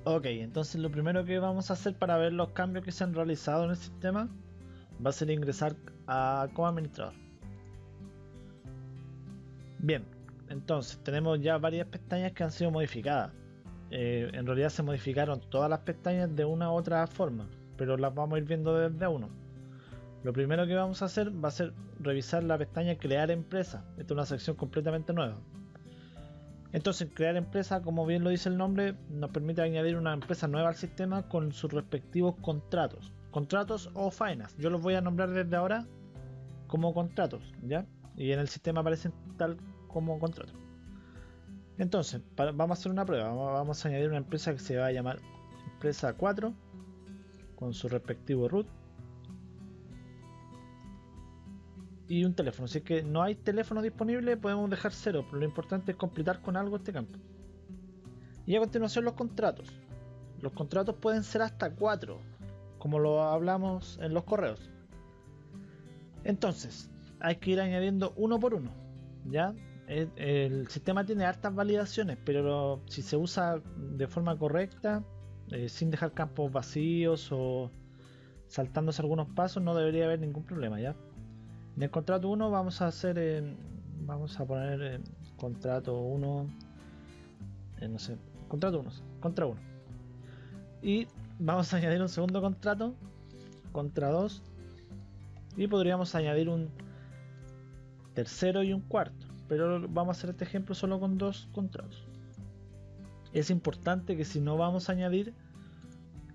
Ok, entonces lo primero que vamos a hacer para ver los cambios que se han realizado en el sistema va a ser ingresar como administrador. Bien, entonces tenemos ya varias pestañas que han sido modificadas. En realidad se modificaron todas las pestañas de una u otra forma, pero las vamos a ir viendo desde uno. Lo primero que vamos a hacer va a ser revisar la pestaña crear empresa. Esta es una sección completamente nueva. Entonces crear empresa, como bien lo dice el nombre, nos permite añadir una empresa nueva al sistema con sus respectivos contratos o faenas. Yo los voy a nombrar desde ahora como contratos, ¿ya? Y en el sistema aparecen tal como contratos. Entonces, vamos a hacer una prueba. Vamos a añadir una empresa que se va a llamar empresa 4 con su respectivo root y un teléfono. Si es que no hay teléfono disponible, podemos dejar 0, pero lo importante es completar con algo este campo. Y a continuación los contratos. Los contratos pueden ser hasta 4, como lo hablamos en los correos. Entonces, hay que ir añadiendo uno por uno, ¿ya? El sistema tiene hartas validaciones, pero si se usa de forma correcta, sin dejar campos vacíos o saltándose algunos pasos, no debería haber ningún problema, ¿ya? En el contrato 1 vamos a hacer, vamos a poner contrato 1, no sé, contrato 1, contra 1. Y vamos a añadir un segundo contrato, contra 2. Y podríamos añadir un tercero y un cuarto, pero vamos a hacer este ejemplo solo con 2 contratos. Es importante que si no vamos a añadir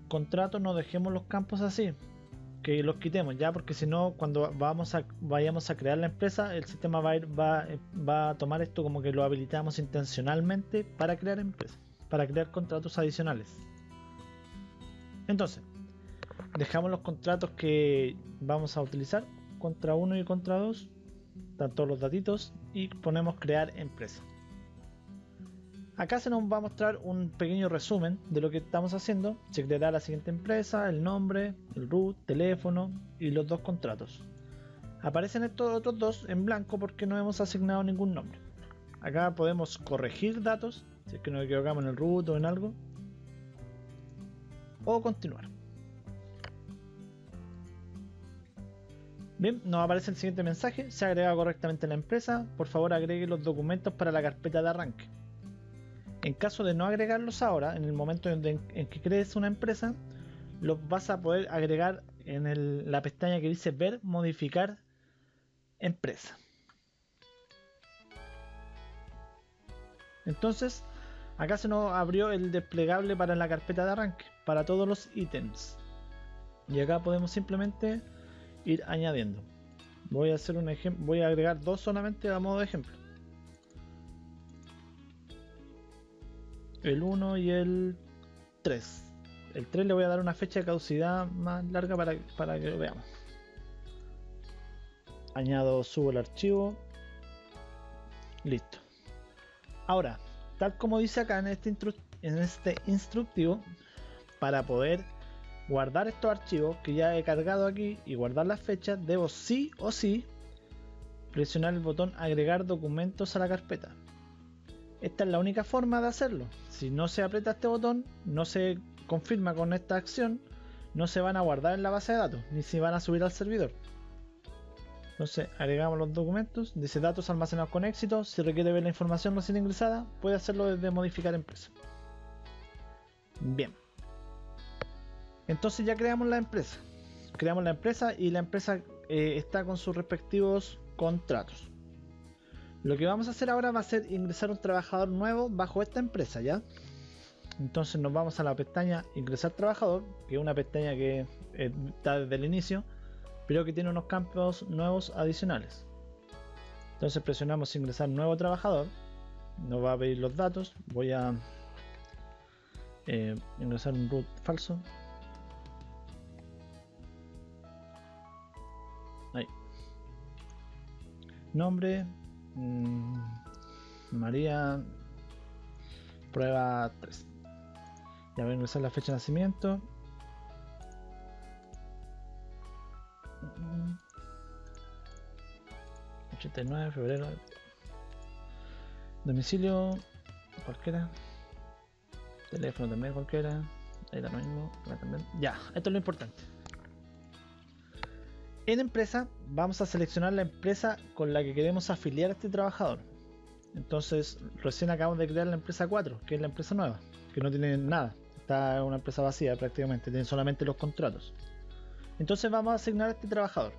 contratos no dejemos los campos así, que los quitemos ya, porque si no cuando vayamos a crear la empresa el sistema va a tomar esto como que lo habilitamos intencionalmente para crear empresas, para crear contratos adicionales. Entonces dejamos los contratos que vamos a utilizar, contra 1 y contra 2, están todos los datitos, y ponemos crear empresa. Acá se nos va a mostrar un pequeño resumen de lo que estamos haciendo. Se creará la siguiente empresa, el nombre, el root, teléfono y los 2 contratos. Aparecen estos otros 2 en blanco porque no hemos asignado ningún nombre. Acá podemos corregir datos, si es que nos equivocamos en el root o en algo, o continuar. Bien, nos aparece el siguiente mensaje: se ha agregado correctamente la empresa, por favor agregue los documentos para la carpeta de arranque. En caso de no agregarlos ahora, en el momento en que crees una empresa, los vas a poder agregar en la pestaña que dice ver, modificar empresa. Entonces, acá se nos abrió el desplegable para la carpeta de arranque, para todos los ítems. Y acá podemos simplemente ir añadiendo. Voy a hacer un ejemplo, voy a agregar 2 solamente a modo de ejemplo. El 1 y el 3. El 3 le voy a dar una fecha de caducidad más larga para que lo veamos. Añado, subo el archivo. Listo. Ahora, tal como dice acá en este instructivo, para poder guardar estos archivos que ya he cargado aquí y guardar las fechas, debo sí o sí presionar el botón agregar documentos a la carpeta. Esta es la única forma de hacerlo. Si no se aprieta este botón, no se confirma con esta acción, no se van a guardar en la base de datos, ni se van a subir al servidor. Entonces agregamos los documentos, dice datos almacenados con éxito. Si requiere ver la información recién ingresada, puede hacerlo desde modificar empresa. Bien, entonces ya creamos la empresa. Creamos la empresa y la empresa está con sus respectivos contratos. Lo que vamos a hacer ahora va a ser ingresar un trabajador nuevo bajo esta empresa, ¿ya? Entonces nos vamos a la pestaña ingresar trabajador, que es una pestaña que está desde el inicio, pero que tiene unos campos nuevos adicionales. Entonces presionamos ingresar nuevo trabajador, nos va a pedir los datos. Voy a ingresar un root falso. Ahí. Nombre, María, prueba 3. Ya voy a ingresar la fecha de nacimiento. Mm, 89 febrero. Domicilio cualquiera. Teléfono también cualquiera. Ahí da lo mismo. También. Ya, esto es lo importante. En empresa vamos a seleccionar la empresa con la que queremos afiliar a este trabajador. Entonces recién acabamos de crear la empresa 4, que es la empresa nueva, que no tiene nada. Está una empresa vacía prácticamente, tiene solamente los contratos. Entonces vamos a asignar a este trabajador.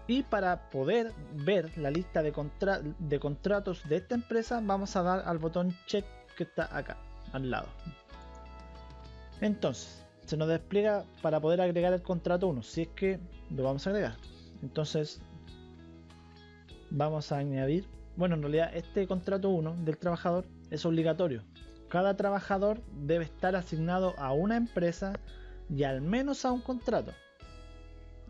Y para poder ver la lista de contratos de esta empresa, vamos a dar al botón check que está acá, al lado. Entonces, se nos despliega para poder agregar el contrato 1, si es que lo vamos a agregar. Entonces, vamos a añadir, bueno, en realidad este contrato 1 del trabajador es obligatorio. Cada trabajador debe estar asignado a una empresa y al menos a un contrato.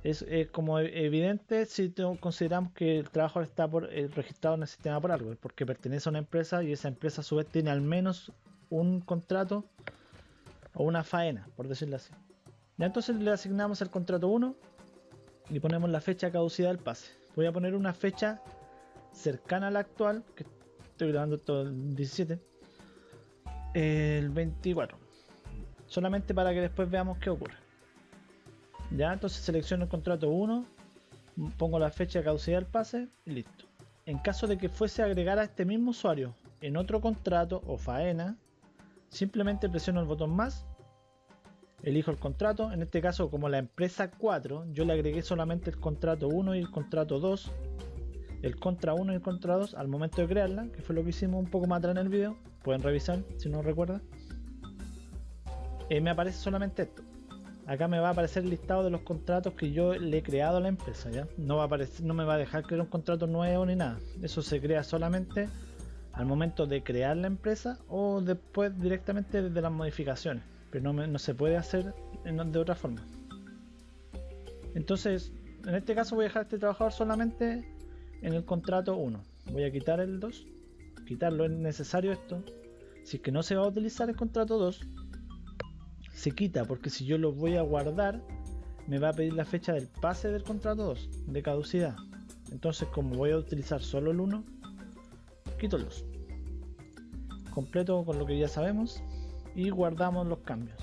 Es como evidente si consideramos que el trabajador está registrado en el sistema por algo, porque pertenece a una empresa y esa empresa a su vez tiene al menos un contrato o una faena, por decirlo así. Ya, entonces le asignamos el contrato 1 y ponemos la fecha de caducidad del pase. Voy a poner una fecha cercana a la actual, que estoy grabando todo el 17, el 24, solamente para que después veamos qué ocurre. Ya, entonces selecciono el contrato 1, pongo la fecha de caducidad del pase y listo. En caso de que fuese a agregar a este mismo usuario en otro contrato o faena, simplemente presiono el botón más, elijo el contrato. En este caso, como la empresa 4, yo le agregué solamente el contrato 1 y el contrato 2, el contra 1 y el contra 2 al momento de crearla, que fue lo que hicimos un poco más atrás en el video. Pueden revisar si no recuerdan. Me aparece solamente esto. Acá me va a aparecer el listado de los contratos que yo le he creado a la empresa, ¿ya? No me va a dejar crear un contrato nuevo ni nada. Eso se crea solamente al momento de crear la empresa o después directamente desde las modificaciones, pero no se puede hacer de otra forma. Entonces, en este caso voy a dejar a este trabajador solamente en el contrato 1. Voy a quitar el 2, quitarlo, es necesario esto. Si es que no se va a utilizar el contrato 2, se quita, porque si yo lo voy a guardar me va a pedir la fecha del pase del contrato 2 de caducidad. Entonces, como voy a utilizar solo el 1, quito el 2, completo con lo que ya sabemos, y guardamos los cambios.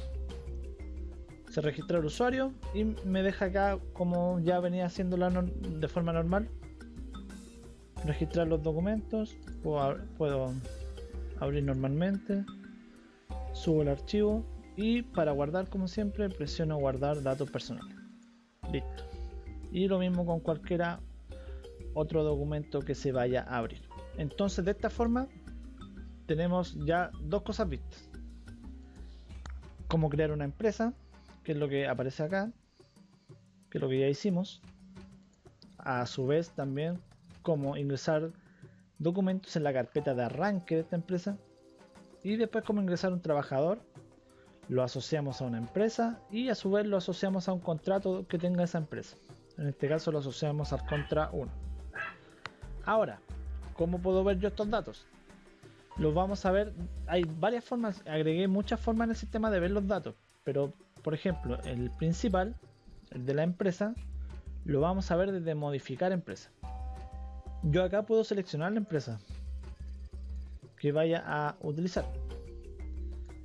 Se registra el usuario y me deja acá, como ya venía haciéndolo de forma normal, registrar los documentos. Puedo abrir normalmente, subo el archivo y para guardar, como siempre, presiono guardar datos personales. Listo. Y lo mismo con cualquier otro documento que se vaya a abrir. Entonces, de esta forma tenemos ya dos cosas vistas: cómo crear una empresa, que es lo que aparece acá, que es lo que ya hicimos. A su vez también cómo ingresar documentos en la carpeta de arranque de esta empresa, y después cómo ingresar un trabajador, lo asociamos a una empresa y a su vez lo asociamos a un contrato que tenga esa empresa. En este caso lo asociamos al contra 1. Ahora, ¿cómo puedo ver yo estos datos? Los vamos a ver, hay varias formas, agregué muchas formas en el sistema de ver los datos, pero por ejemplo el principal, el de la empresa, lo vamos a ver desde modificar empresa. Yo acá puedo seleccionar la empresa que vaya a utilizar.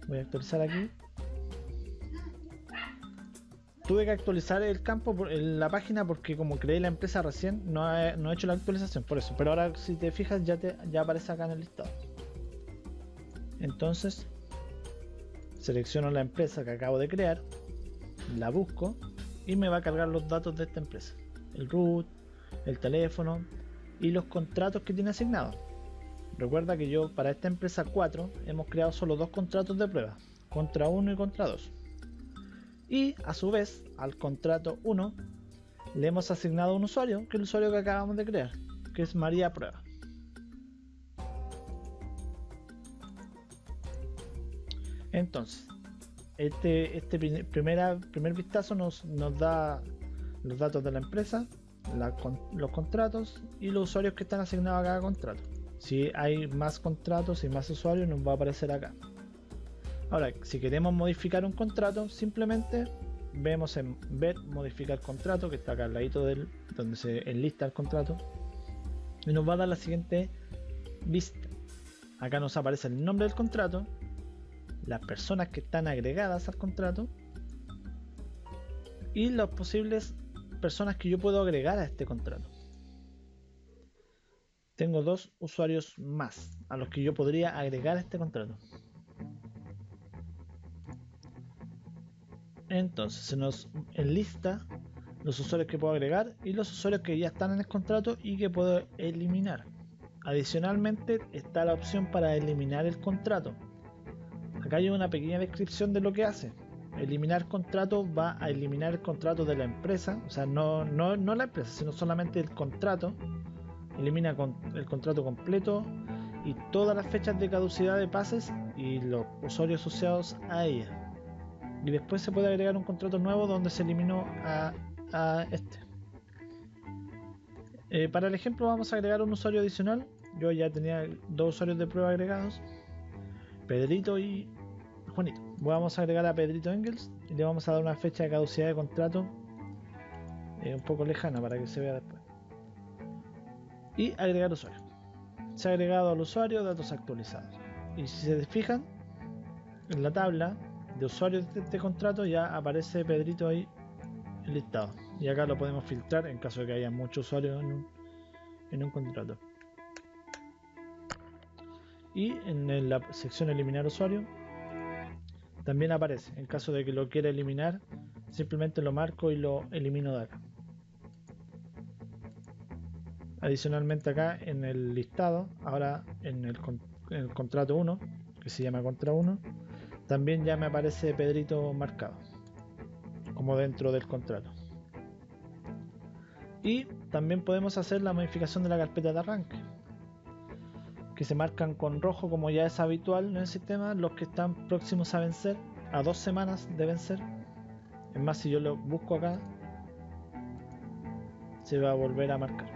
Voy a actualizar aquí. Tuve que actualizar el campo, la página, porque como creé la empresa recién, no he hecho la actualización por eso. Pero ahora, si te fijas, ya aparece acá en el listado. Entonces, selecciono la empresa que acabo de crear, la busco y me va a cargar los datos de esta empresa: el root, el teléfono y los contratos que tiene asignados. Recuerda que yo para esta empresa 4 hemos creado solo dos contratos de prueba, contra 1 y contra 2. Y a su vez al contrato 1 le hemos asignado un usuario, que es el usuario que acabamos de crear, que es María Prueba. Entonces, este primer vistazo nos da los datos de la empresa, los contratos y los usuarios que están asignados a cada contrato. Si hay más contratos y más usuarios, nos va a aparecer acá. Ahora, si queremos modificar un contrato, simplemente vemos en ver modificar contrato, que está acá al ladito donde se enlista el contrato, y nos va a dar la siguiente vista. Acá nos aparece el nombre del contrato, las personas que están agregadas al contrato y las posibles personas que yo puedo agregar a este contrato. Tengo 2 usuarios más a los que yo podría agregar a este contrato. Entonces se nos enlista los usuarios que puedo agregar y los usuarios que ya están en el contrato y que puedo eliminar. Adicionalmente está la opción para eliminar el contrato. Acá hay una pequeña descripción de lo que hace. Eliminar contrato va a eliminar el contrato de la empresa, o sea, no la empresa, sino solamente el contrato. Elimina el contrato completo y todas las fechas de caducidad de pases y los usuarios asociados a ella. Y después se puede agregar un contrato nuevo donde se eliminó a este. Para el ejemplo vamos a agregar un usuario adicional. Yo ya tenía 2 usuarios de prueba agregados, Pedrito y Juanito. Vamos a agregar a Pedrito Engels y le vamos a dar una fecha de caducidad de contrato un poco lejana para que se vea después. Y agregar usuario. Se ha agregado al usuario datos actualizados. Y si se fijan, en la tabla de usuarios de este contrato ya aparece Pedrito ahí listado. Y acá lo podemos filtrar en caso de que haya muchos usuarios en un contrato. Y en la sección eliminar usuario también aparece. En caso de que lo quiera eliminar, simplemente lo marco y lo elimino de acá. Adicionalmente acá en el listado, ahora en el contrato 1, que se llama contra 1, también ya me aparece Pedrito marcado como dentro del contrato. Y también podemos hacer la modificación de la carpeta de arranque, que se marcan con rojo como ya es habitual en el sistema los que están próximos a vencer, a 2 semanas de vencer. Es más, si yo lo busco acá, se va a volver a marcar.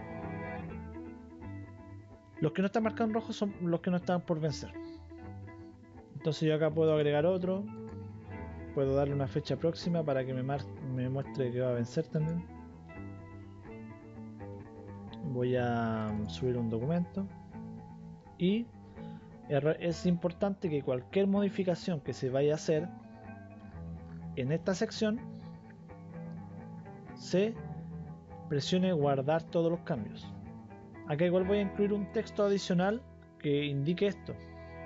Los que no están marcados en rojo son los que no están por vencer. Entonces yo acá puedo agregar otro, puedo darle una fecha próxima para que me muestre que va a vencer también. Voy a subir un documento y es importante que cualquier modificación que se vaya a hacer en esta sección se presione guardar todos los cambios. Acá igual voy a incluir un texto adicional que indique esto,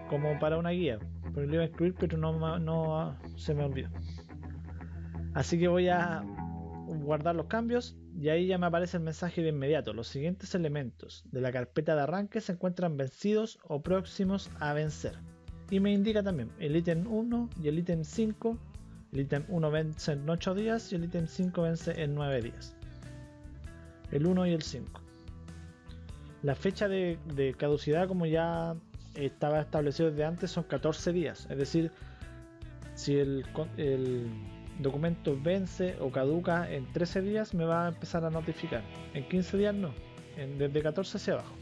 como para una guía, pero lo iba a incluir pero no se me olvidó. Así que voy a guardar los cambios y ahí ya me aparece el mensaje de inmediato. Los siguientes elementos de la carpeta de arranque se encuentran vencidos o próximos a vencer. Y me indica también el ítem 1 y el ítem 5. El ítem 1 vence en 8 días y el ítem 5 vence en 9 días. El 1 y el 5. La fecha de caducidad, como ya estaba establecido desde antes, son 14 días. Es decir, si el documento vence o caduca en 13 días, me va a empezar a notificar. En 15 días no, desde 14 hacia abajo.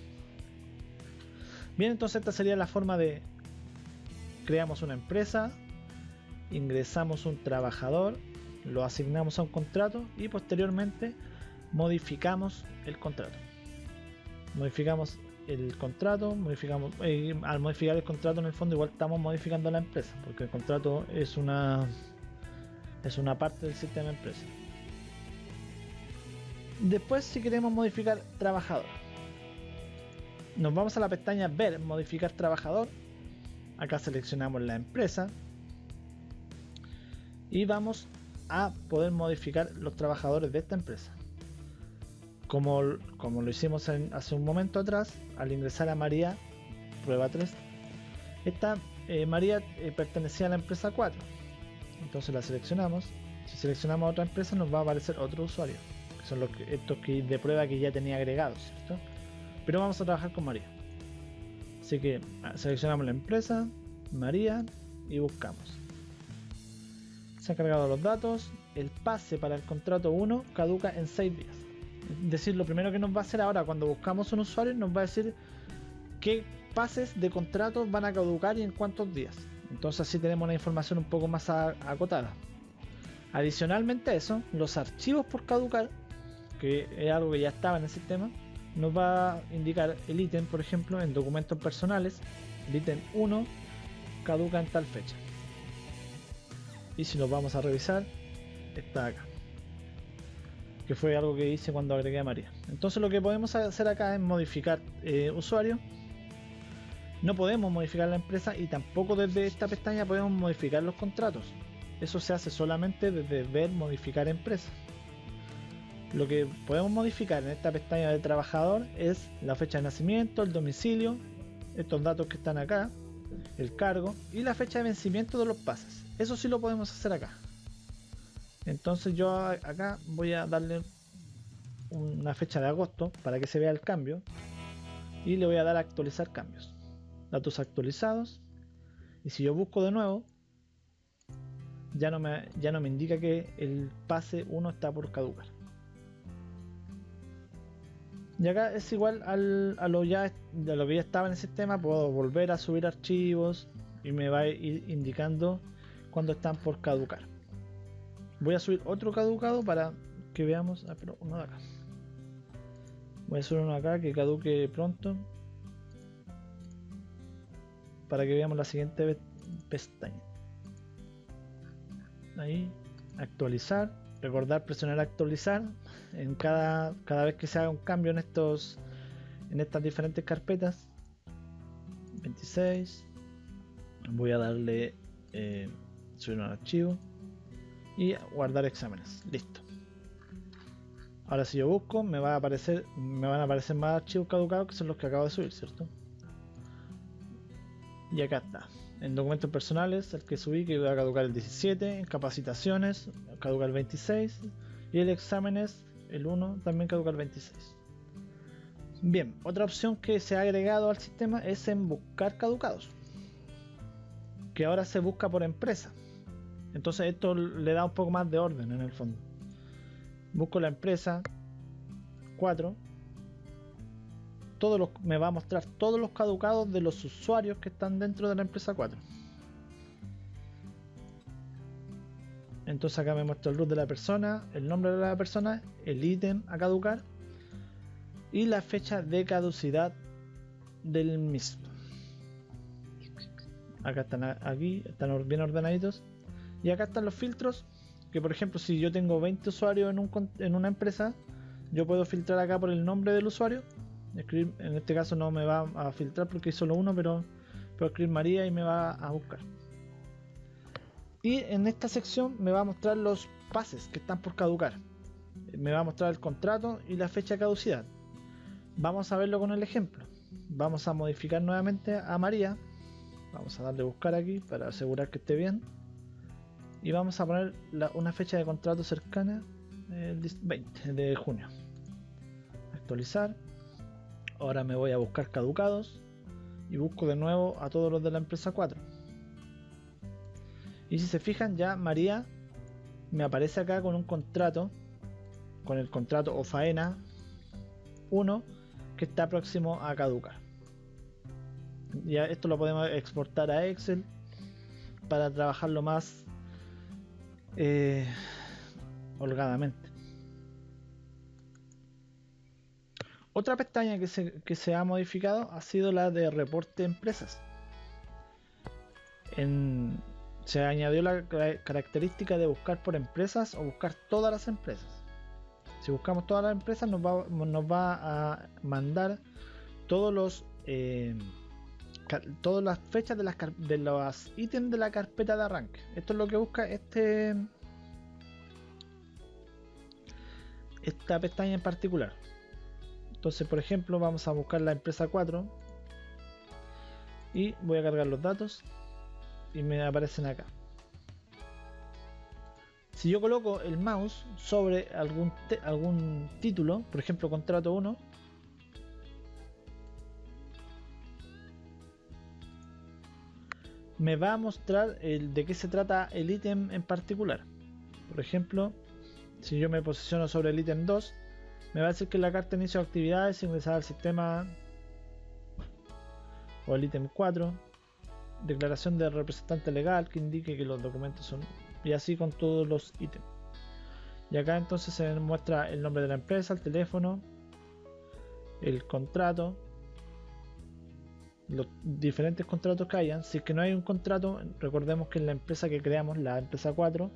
Bien, entonces esta sería la forma de: creamos una empresa, ingresamos un trabajador, lo asignamos a un contrato y posteriormente modificamos el contrato. Modificamos el contrato, al modificar el contrato en el fondo igual estamos modificando la empresa, porque el contrato es una parte del sistema empresa. Después, si queremos modificar trabajador, nos vamos a la pestaña ver modificar trabajador. Acá seleccionamos la empresa y vamos a poder modificar los trabajadores de esta empresa, como lo hicimos hace un momento atrás al ingresar a María prueba 3. Esta María pertenecía a la empresa 4, entonces la seleccionamos. Si seleccionamos otra empresa nos va a aparecer otro usuario, que son estos de prueba que ya tenía agregados, ¿cierto? Pero vamos a trabajar con María, así que seleccionamos la empresa María y buscamos. Se han cargado los datos. El pase para el contrato 1 caduca en 6 días. Es decir, lo primero que nos va a hacer ahora cuando buscamos un usuario, nos va a decir qué pases de contrato van a caducar y en cuántos días. Entonces así tenemos una información un poco más acotada. Adicionalmente a eso, los archivos por caducar, que es algo que ya estaba en el sistema, nos va a indicar el ítem. Por ejemplo, en documentos personales, el ítem 1 caduca en tal fecha. Y si nos vamos a revisar, está acá, que fue algo que hice cuando agregué a María. Entonces lo que podemos hacer acá es modificar usuario. No podemos modificar la empresa y tampoco desde esta pestaña podemos modificar los contratos. Eso se hace solamente desde ver modificar empresa. Lo que podemos modificar en esta pestaña de trabajador es la fecha de nacimiento, el domicilio, estos datos que están acá, el cargo y la fecha de vencimiento de los pases. Eso sí lo podemos hacer acá. Entonces yo acá voy a darle una fecha de agosto para que se vea el cambio y le voy a dar a actualizar cambios. Datos actualizados, y si yo busco de nuevo ya no me indica que el pase 1 está por caducar. Y acá es igual a lo que ya estaba en el sistema. Puedo volver a subir archivos y me va a ir indicando cuando están por caducar. Voy a subir otro caducado para que veamos, pero uno de acá. Voy a subir uno acá que caduque pronto para que veamos la siguiente pestaña. Ahí, actualizar. Recordar presionar actualizar en cada vez que se haga un cambio en estas diferentes carpetas. 26. Voy a darle subir un archivo y guardar exámenes. Listo. Ahora si yo busco me van a aparecer más archivos caducados, que son los que acabo de subir, ¿cierto? Y acá está. En documentos personales, el que subí, que va a caducar el 17, en capacitaciones caduca el 26 y el exámenes, el 1, también caduca el 26. Bien, otra opción que se ha agregado al sistema es en buscar caducados, que ahora se busca por empresa. Entonces esto le da un poco más de orden en el fondo. Busco la empresa 4. Me va a mostrar todos los caducados de los usuarios que están dentro de la empresa 4. Entonces acá me muestra el root de la persona, el nombre de la persona, el ítem a caducar y la fecha de caducidad del mismo. Acá están bien ordenaditos. Y acá están los filtros, que por ejemplo si yo tengo 20 usuarios en una empresa, yo puedo filtrar acá por el nombre del usuario. Escribir, en este caso no me va a filtrar porque hay solo uno, pero puedo escribir María y me va a buscar. Y en esta sección me va a mostrar los pases que están por caducar. Me va a mostrar el contrato y la fecha de caducidad. Vamos a verlo con el ejemplo. Vamos a modificar nuevamente a María. Vamos a darle a buscar aquí para asegurar que esté bien. Y vamos a poner una fecha de contrato cercana, el 20 de junio. Actualizar. Ahora me voy a buscar caducados y busco de nuevo a todos los de la empresa 4. Y si se fijan, ya María me aparece acá con un contrato, con el contrato o faena 1 que está próximo a caducar. Ya esto lo podemos exportar a Excel para trabajarlo más holgadamente. Otra pestaña que se ha modificado ha sido la de reporte empresas. Se añadió la característica de buscar por empresas o buscar todas las empresas. Si buscamos todas las empresas nos va a mandar todas las fechas de los ítems de la carpeta de arranque. Esto es lo que busca esta pestaña en particular. Entonces, por ejemplo, vamos a buscar la empresa 4 y voy a cargar los datos y me aparecen acá. Si yo coloco el mouse sobre algún título, por ejemplo contrato 1, me va a mostrar de qué se trata el ítem en particular. Por ejemplo, si yo me posiciono sobre el ítem 2, me va a decir que la carta de inicio de actividades ingresada al sistema, o el ítem 4, declaración de representante legal que indique que los documentos son, y así con todos los ítems. Y acá entonces se muestra el nombre de la empresa, el teléfono, el contrato, los diferentes contratos que hayan. Si es que no hay un contrato, recordemos que en la empresa que creamos, la empresa 4,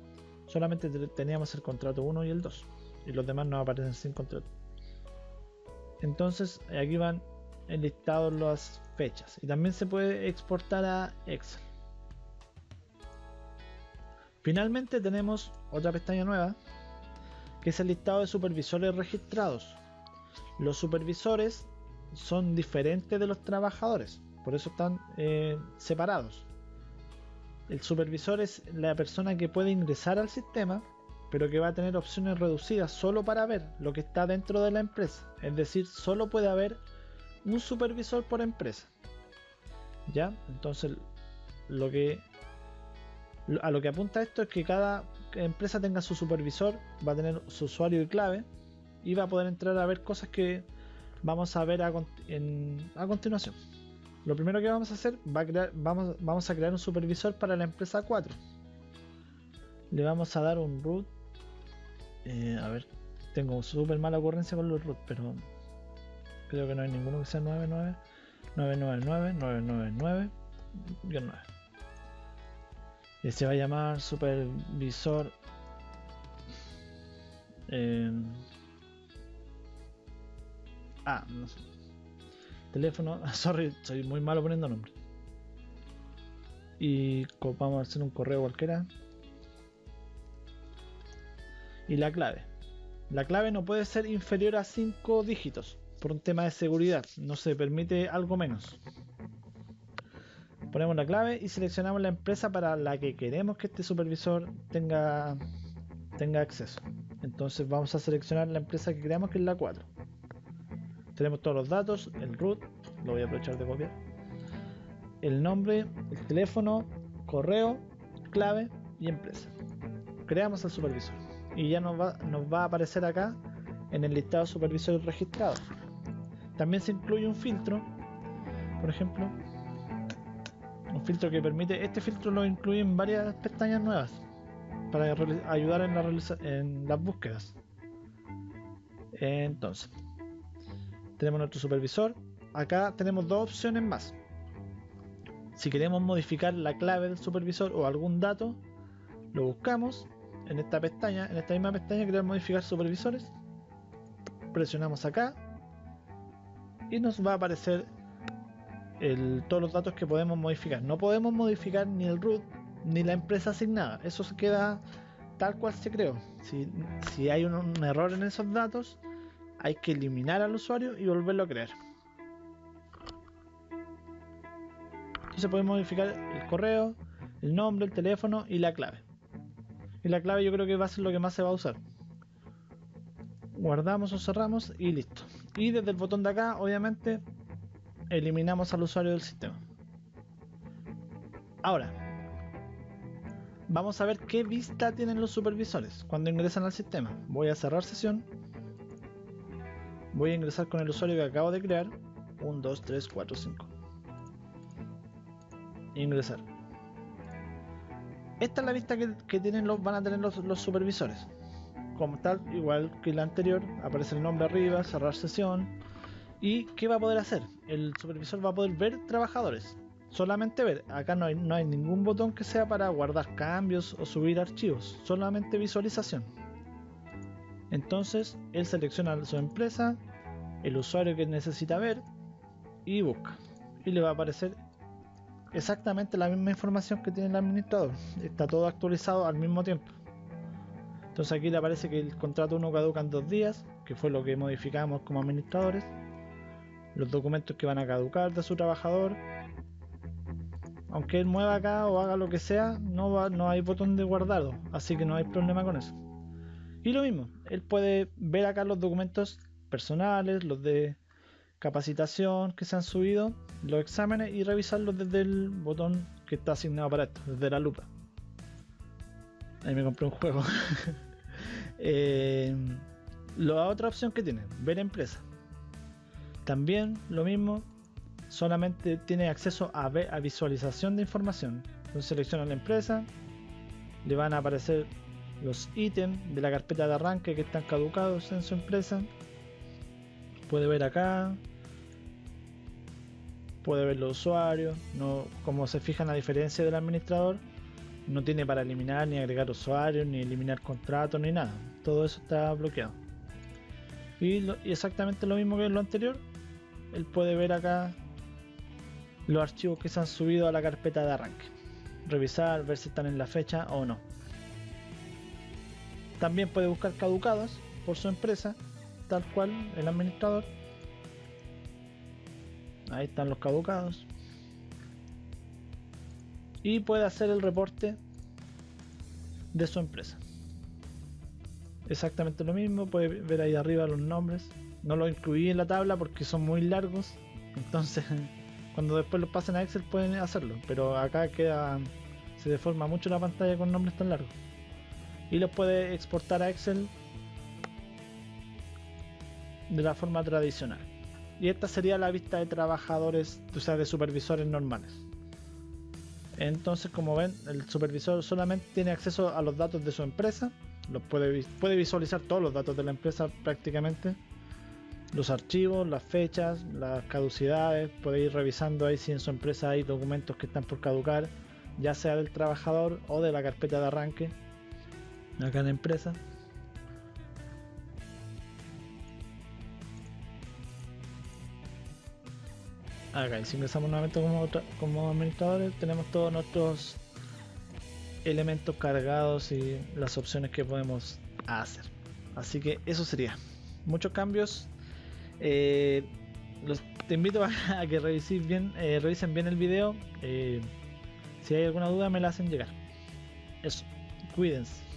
solamente teníamos el contrato 1 y el 2, y los demás nos aparecen sin contrato. Entonces aquí van enlistados las fechas, y también se puede exportar a Excel. Finalmente tenemos otra pestaña nueva, que es el listado de supervisores registrados. Los supervisores son diferentes de los trabajadores, por eso están separados. El supervisor es la persona que puede ingresar al sistema, pero que va a tener opciones reducidas solo para ver lo que está dentro de la empresa. Es decir, solo puede haber un supervisor por empresa. ¿Ya? Entonces, a lo que apunta esto es que cada empresa tenga su supervisor, va a tener su usuario y clave, y va a poder entrar a ver cosas que vamos a ver a continuación. Lo primero que vamos a hacer, vamos a crear un supervisor para la empresa 4. Le vamos a dar un root. A ver, tengo súper mala ocurrencia con los root, pero creo que no hay ninguno que sea 999 9. Y se va a llamar supervisor no sé. Teléfono, sorry, soy muy malo poniendo nombres. Y vamos a hacer un correo cualquiera. Y la clave. La clave no puede ser inferior a 5 dígitos por un tema de seguridad. No se permite algo menos. Ponemos la clave y seleccionamos la empresa para la que queremos que este supervisor tenga acceso. Entonces vamos a seleccionar la empresa que creamos, que es la 4. Tenemos todos los datos, el root, lo voy a aprovechar de copiar, el nombre, el teléfono, correo, clave y empresa. Creamos al supervisor y ya nos va a aparecer acá en el listado de supervisores registrados. También se incluye un filtro, por ejemplo, un filtro que permite, este filtro lo incluye en varias pestañas nuevas para ayudar en las búsquedas. Entonces, tenemos nuestro supervisor. Acá tenemos dos opciones más. Si queremos modificar la clave del supervisor o algún dato, lo buscamos en esta pestaña, en esta misma pestaña, queremos modificar supervisores. Presionamos acá y nos va a aparecer todos los datos que podemos modificar. No podemos modificar ni el root ni la empresa asignada. Eso se queda tal cual se creó. Si hay un error en esos datos, hay que eliminar al usuario y volverlo a crear. Entonces podemos modificar el correo, el nombre, el teléfono y la clave. Y la clave yo creo que va a ser lo que más se va a usar. Guardamos o cerramos y listo. Y desde el botón de acá, obviamente, eliminamos al usuario del sistema. Ahora, vamos a ver qué vista tienen los supervisores cuando ingresan al sistema. Voy a cerrar sesión. Voy a ingresar con el usuario que acabo de crear. 1, 2, 3, 4, 5. Ingresar. Esta es la vista que van a tener los supervisores. Como tal, igual que la anterior, aparece el nombre arriba, cerrar sesión. ¿Y qué va a poder hacer? El supervisor va a poder ver trabajadores. Solamente ver. Acá no hay ningún botón que sea para guardar cambios o subir archivos. Solamente visualización. Entonces, él selecciona su empresa, el usuario que necesita ver y busca. Y le va a aparecer exactamente la misma información que tiene el administrador. Está todo actualizado al mismo tiempo. Entonces aquí le aparece que el contrato 1 caduca en 2 días, que fue lo que modificamos como administradores. Los documentos que van a caducar de su trabajador. Aunque él mueva acá o haga lo que sea, no hay botón de guardado, así que no hay problema con eso. Y lo mismo, él puede ver acá los documentos personales, los de capacitación que se han subido, los exámenes, y revisarlos desde el botón que está asignado para esto, desde la lupa. Ahí me compré un juego. La otra opción que tiene, ver empresa. También lo mismo, solamente tiene acceso a visualización de información. Entonces selecciona la empresa, le van a aparecer los ítems de la carpeta de arranque que están caducados en su empresa. Puede ver acá, puede ver los usuarios, no, como se fijan a diferencia del administrador, no tiene para eliminar ni agregar usuarios, ni eliminar contratos, ni nada. Todo eso está bloqueado. Y exactamente lo mismo que en lo anterior, él puede ver acá los archivos que se han subido a la carpeta de arranque, revisar, ver si están en la fecha o no. También puede buscar caducados por su empresa, tal cual el administrador. Ahí están los caducados. Y puede hacer el reporte de su empresa. Exactamente lo mismo, puede ver ahí arriba los nombres. No los incluí en la tabla porque son muy largos, entonces cuando después los pasen a Excel pueden hacerlo, pero acá se deforma mucho la pantalla con nombres tan largos. Y los puede exportar a Excel de la forma tradicional. Y esta sería la vista de trabajadores, o sea, de supervisores normales. Entonces, como ven, el supervisor solamente tiene acceso a los datos de su empresa. Puede visualizar todos los datos de la empresa prácticamente. Los archivos, las fechas, las caducidades. Puede ir revisando ahí si en su empresa hay documentos que están por caducar, ya sea del trabajador o de la carpeta de arranque acá en la empresa. Acá, y si ingresamos nuevamente como administradores, tenemos todos nuestros elementos cargados y las opciones que podemos hacer. Así que eso sería. Muchos cambios. Te invito a que revisen bien el video. Si hay alguna duda me la hacen llegar. Eso, cuídense.